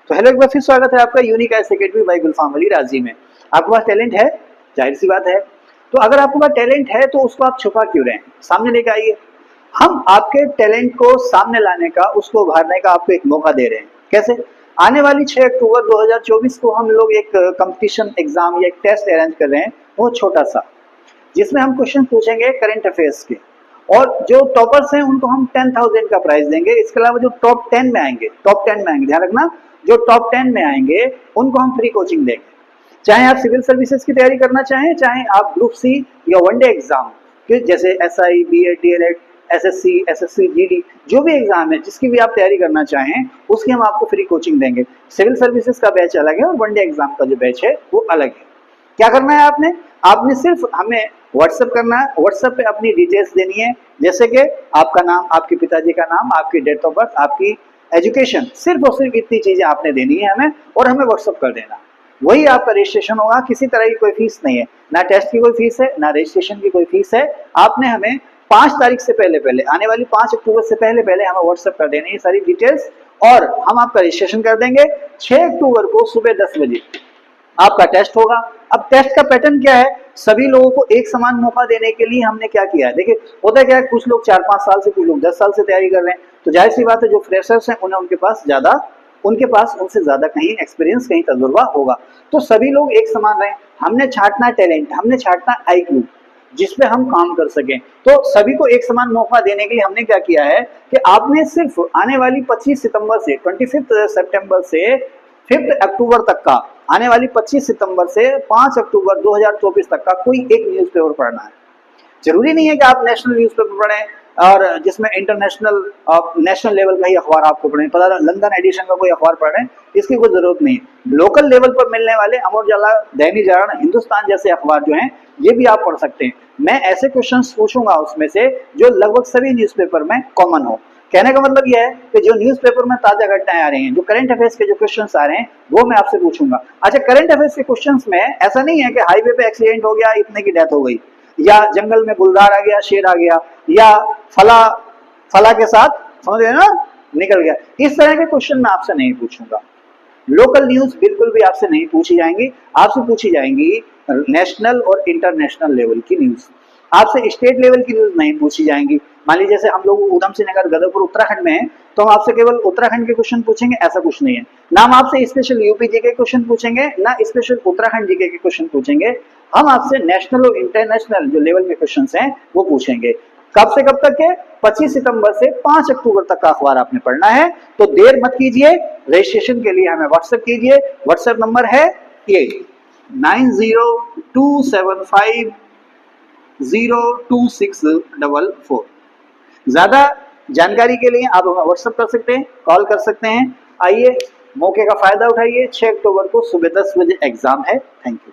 तो हेलो, एक बार फिर स्वागत है आपका यूनिक आईएएस एकेडमी बाय गुलफाम अली राजी में। आपके पास टैलेंट है, जाहिर सी बात है। तो अगर आपके पास टैलेंट है तो उसको आप छुपा क्यों रहे हैं, सामने लेके आइए। हम आपके टैलेंट को सामने लाने का, उसको उभारने का आपको एक मौका दे रहे हैं। कैसे? आने वाली 6 अक्टूबर 2024 को हम लोग एक कंपटीशन एग्जाम या एक टेस्ट अरेंज कर रहे हैं, बहुत छोटा सा, जिसमें हम क्वेश्चन पूछेंगे करंट अफेयर्स के, और जो टॉपर्स हैं उनको हम 10,000 का प्राइज देंगे। इसके अलावा जो टॉप 10 में आएंगे, ध्यान रखना, जो टॉप 10 में आएंगे उनको हम फ्री कोचिंग देंगे। चाहे आप सिविल सर्विसेज की तैयारी करना चाहें, चाहे आप ग्रुप सी या वनडे एग्जाम के जैसे SI, BEd, DElEd, SSC, GD, जो भी एग्जाम है जिसकी भी आप तैयारी करना चाहें उसकी हम आपको फ्री कोचिंग देंगे। सिविल सर्विसेज का बैच अलग है और वनडे एग्जाम का जो बैच है वो अलग है। क्या करना है आपने? आपने सिर्फ हमें व्हाट्सएप करना है। व्हाट्सएप पे अपनी डिटेल्स देनी है, जैसे कि आपका नाम, आपके पिताजी का नाम, आपकी डेट ऑफ बर्थ, आपकी एजुकेशन, सिर्फ और सिर्फ इतनी चीजें आपने देनी है हमें, और हमें व्हाट्सएप कर देना। वही आपका रजिस्ट्रेशन होगा। किसी तरह की कोई फीस नहीं है, ना टेस्ट की कोई फीस है, ना रजिस्ट्रेशन की कोई फीस है। आपने हमें 5 तारीख से पहले, आने वाली 5 अक्टूबर से पहले हमें व्हाट्सएप कर देनी है सारी डिटेल्स, और हम आपका रजिस्ट्रेशन कर देंगे। 6 अक्टूबर को सुबह 10 बजे आपका टेस्ट होगा। अब टेस्ट का पैटर्न क्या है? सभी लोगों को एक समान मौका देने के लिए हमने क्या किया है, देखिए होता क्या है, कुछ लोग 4-5 साल से, कुछ लोग 10 साल से तैयारी कर रहे हैं, तो जाहिर सी बात है जो फ्रेशर्स हैं उन्हें उनके पास उनसे ज्यादा कहीं एक्सपीरियंस, कहीं तजुर्बा होगा। तो सभी लोग एक समान रहे। हमने छांटना टैलेंट, हमने छांटना आईक्यू, जिसपे हम काम कर सकें। तो सभी को एक समान मौका देने के लिए हमने क्या किया है कि आपने सिर्फ आने वाली 25 सितंबर से 25 सितंबर से 5 अक्टूबर तक का, आने वाली 25 सितंबर से 5 अक्टूबर 2024 तक का कोई एक न्यूज़पेपर पढ़ना है। जरूरी नहीं है कि आप नेशनल न्यूज़पेपर पढ़ें और जिसमें इंटरनेशनल नेशनल लेवल का ही अखबार आपको पढ़ें, पता लंदन एडिशन का कोई अखबार पढ़ें, इसकी कोई जरूरत नहीं है। लोकल लेवल पर मिलने वाले अमर उजाला, दैनिक जागरण, हिंदुस्तान जैसे अखबार जो हैं ये भी आप पढ़ सकते हैं। मैं ऐसे क्वेश्चंस पूछूंगा उसमें से जो लगभग सभी न्यूज़पेपर में कॉमन हो। कहने का मतलब यह है कि जो न्यूज़पेपर में ताजा घटनाएं आ रही हैं, जो करंट अफेयर्स के जो क्वेश्चंस आ रहे हैं वो मैं आपसे पूछूंगा। अच्छा, करंट अफेयर्स के क्वेश्चंस में ऐसा नहीं है कि हाईवे पे एक्सीडेंट हो गया, इतने की डेथ हो गई, या जंगल में गुलदार आ गया, शेर आ गया, या फला फला के साथ, समझ गए ना, निकल गया। इस तरह के क्वेश्चन मैं आपसे नहीं पूछूंगा। लोकल न्यूज बिल्कुल भी आपसे नहीं पूछी जाएंगी। आपसे पूछी जाएंगी नेशनल और इंटरनेशनल लेवल की न्यूज। आपसे स्टेट लेवल की न्यूज नहीं पूछी जाएंगी। मान लीजिए जैसे हम लोग उधम सिंह नगर, गदरपुर, उत्तराखंड में हैं, तो हम आपसे केवल उत्तराखंड के क्वेश्चन पूछेंगे, ऐसा कुछ नहीं है। ना हम आपसे स्पेशल यूपी जी के क्वेश्चन पूछेंगे, ना स्पेशल उत्तराखंड जी के क्वेश्चन पूछेंगे। हम आपसे नेशनल और इंटरनेशनल जो लेवल के क्वेश्चन हैं वो पूछेंगे। कब से कब तक के? 25 सितंबर से 5 अक्टूबर तक का अखबार आपने पढ़ना है। तो देर मत कीजिए, रजिस्ट्रेशन के लिए हमें व्हाट्सएप कीजिए। व्हाट्सएप नंबर है ये 9027502644। ज्यादा जानकारी के लिए आप हमें व्हाट्सएप कर सकते हैं, कॉल कर सकते हैं। आइए, मौके का फायदा उठाइए। 6 अक्टूबर को सुबह 10 बजे एग्जाम है। Thank you.